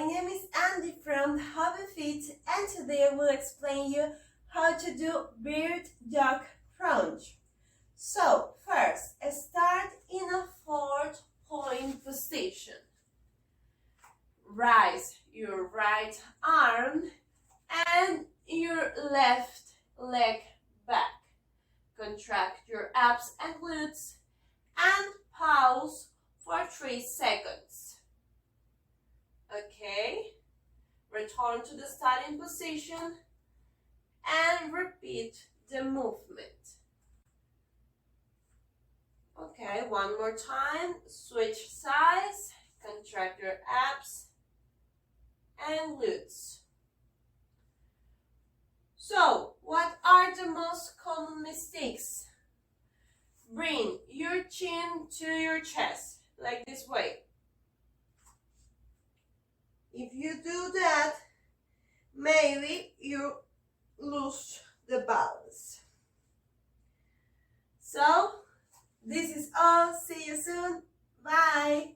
name is Andy from Hobby Fit, and today I will explain you how to do bird dog crunch. So first, start in a 4-point position. Raise your right arm and your left leg back. Contract your abs and glutes and pause for 3 seconds. Okay, return to the starting position and repeat the movement. Okay, one more time, switch sides, contract your abs and glutes. So, what are the most common mistakes? Bring your chin to your chest, like this way. If you do that, maybe you lose the balance. So, this is all. See you soon. Bye.